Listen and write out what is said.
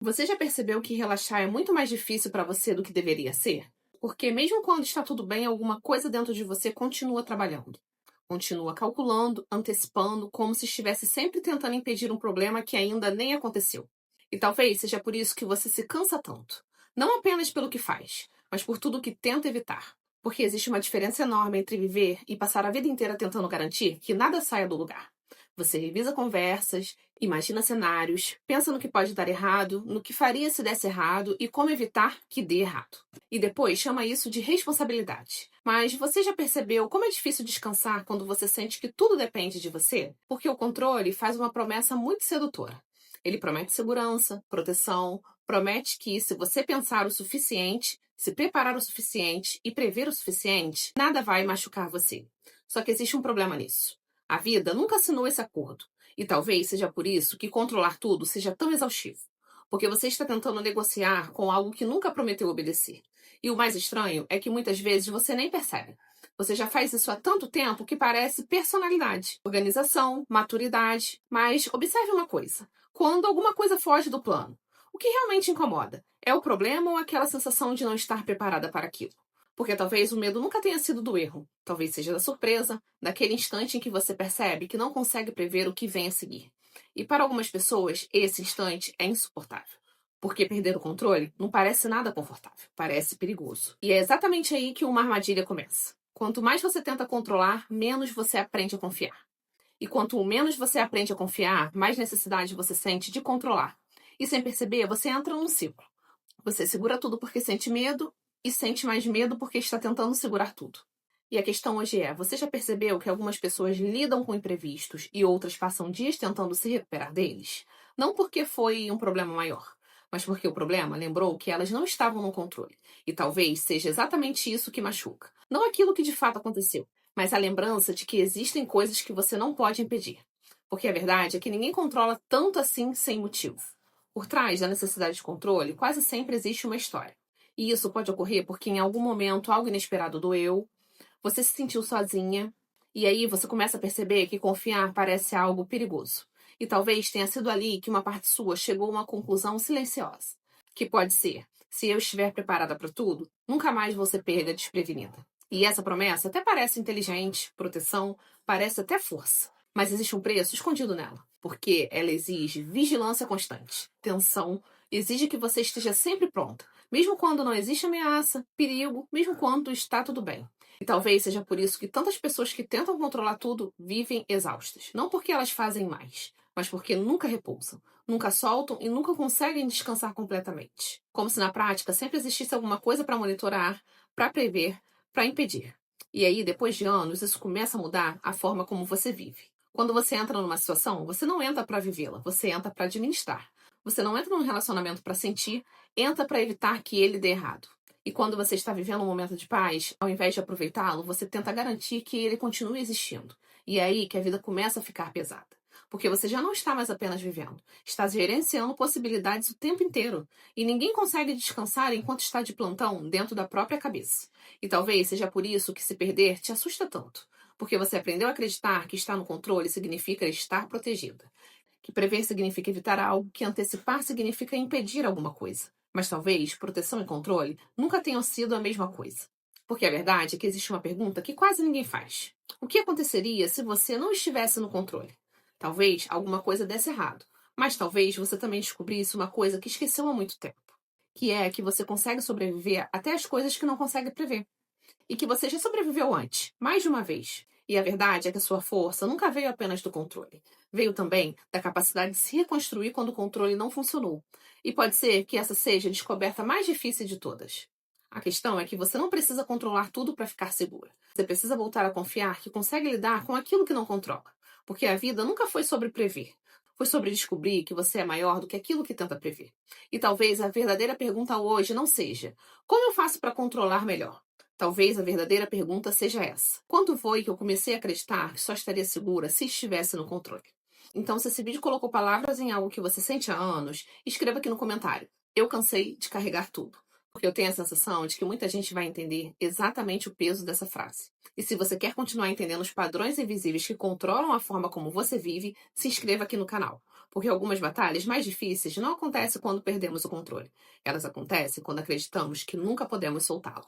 Você já percebeu que relaxar é muito mais difícil para você do que deveria ser? Porque mesmo quando está tudo bem, alguma coisa dentro de você continua trabalhando. Continua calculando, antecipando, como se estivesse sempre tentando impedir um problema que ainda nem aconteceu. E talvez seja por isso que você se cansa tanto. Não apenas pelo que faz, mas por tudo que tenta evitar. Porque existe uma diferença enorme entre viver e passar a vida inteira tentando garantir que nada saia do lugar. Você revisa conversas, imagina cenários, pensa no que pode dar errado, no que faria se desse errado e como evitar que dê errado. E depois chama isso de responsabilidade. Mas você já percebeu como é difícil descansar quando você sente que tudo depende de você? Porque o controle faz uma promessa muito sedutora. Ele promete segurança, proteção, promete que se você pensar o suficiente, se preparar o suficiente e prever o suficiente, nada vai machucar você. Só que existe um problema nisso. A vida nunca assinou esse acordo. E talvez seja por isso que controlar tudo seja tão exaustivo. Porque você está tentando negociar com algo que nunca prometeu obedecer. E o mais estranho é que muitas vezes você nem percebe. Você já faz isso há tanto tempo que parece personalidade, organização, maturidade. Mas observe uma coisa: quando alguma coisa foge do plano, o que realmente incomoda? É o problema ou aquela sensação de não estar preparada para aquilo? Porque talvez o medo nunca tenha sido do erro. Talvez seja da surpresa, daquele instante em que você percebe que não consegue prever o que vem a seguir. E para algumas pessoas, esse instante é insuportável. Porque perder o controle não parece nada confortável, parece perigoso. E é exatamente aí que uma armadilha começa. Quanto mais você tenta controlar, menos você aprende a confiar. E quanto menos você aprende a confiar, mais necessidade você sente de controlar. E sem perceber, você entra num ciclo. Você segura tudo porque sente medo e sente mais medo porque está tentando segurar tudo. E a questão hoje é: você já percebeu que algumas pessoas lidam com imprevistos e outras passam dias tentando se recuperar deles? Não porque foi um problema maior, mas porque o problema lembrou que elas não estavam no controle. E talvez seja exatamente isso que machuca. Não aquilo que de fato aconteceu, mas a lembrança de que existem coisas que você não pode impedir. Porque a verdade é que ninguém controla tanto assim sem motivo. Por trás da necessidade de controle, quase sempre existe uma história. E isso pode ocorrer porque em algum momento algo inesperado doeu, você se sentiu sozinha, e aí você começa a perceber que confiar parece algo perigoso. E talvez tenha sido ali que uma parte sua chegou a uma conclusão silenciosa. Que pode ser: se eu estiver preparada para tudo, nunca mais vou ser pega desprevenida. E essa promessa até parece inteligente, proteção, parece até força. Mas existe um preço escondido nela. Porque ela exige vigilância constante, tensão, exige que você esteja sempre pronta. Mesmo quando não existe ameaça, perigo, mesmo quando está tudo bem. E talvez seja por isso que tantas pessoas que tentam controlar tudo vivem exaustas. Não porque elas fazem mais, mas porque nunca repousam, nunca soltam e nunca conseguem descansar completamente. Como se na prática sempre existisse alguma coisa para monitorar, para prever, para impedir. E aí, depois de anos, isso começa a mudar a forma como você vive. Quando você entra numa situação, você não entra para vivê-la, você entra para administrar. Você não entra num relacionamento para sentir, entra para evitar que ele dê errado. E quando você está vivendo um momento de paz, ao invés de aproveitá-lo, você tenta garantir que ele continue existindo. E é aí que a vida começa a ficar pesada. Porque você já não está mais apenas vivendo, está gerenciando possibilidades o tempo inteiro. E ninguém consegue descansar enquanto está de plantão dentro da própria cabeça. E talvez seja por isso que se perder te assusta tanto. Porque você aprendeu a acreditar que estar no controle significa estar protegida. Que prever significa evitar algo, que antecipar significa impedir alguma coisa. Mas talvez proteção e controle nunca tenham sido a mesma coisa. Porque a verdade é que existe uma pergunta que quase ninguém faz: o que aconteceria se você não estivesse no controle? Talvez alguma coisa desse errado, mas talvez você também descobrisse uma coisa que esqueceu há muito tempo, que é que você consegue sobreviver até as coisas que não consegue prever. E que você já sobreviveu antes, mais de uma vez. E a verdade é que a sua força nunca veio apenas do controle. Veio também da capacidade de se reconstruir quando o controle não funcionou. E pode ser que essa seja a descoberta mais difícil de todas. A questão é que você não precisa controlar tudo para ficar segura. Você precisa voltar a confiar que consegue lidar com aquilo que não controla. Porque a vida nunca foi sobre prever. Foi sobre descobrir que você é maior do que aquilo que tenta prever. E talvez a verdadeira pergunta hoje não seja: como eu faço para controlar melhor? Talvez a verdadeira pergunta seja essa: quando foi que eu comecei a acreditar que só estaria segura se estivesse no controle? Então, se esse vídeo colocou palavras em algo que você sente há anos, escreva aqui no comentário: eu cansei de carregar tudo. Porque eu tenho a sensação de que muita gente vai entender exatamente o peso dessa frase. E se você quer continuar entendendo os padrões invisíveis que controlam a forma como você vive, se inscreva aqui no canal. Porque algumas batalhas mais difíceis não acontecem quando perdemos o controle. Elas acontecem quando acreditamos que nunca podemos soltá-lo.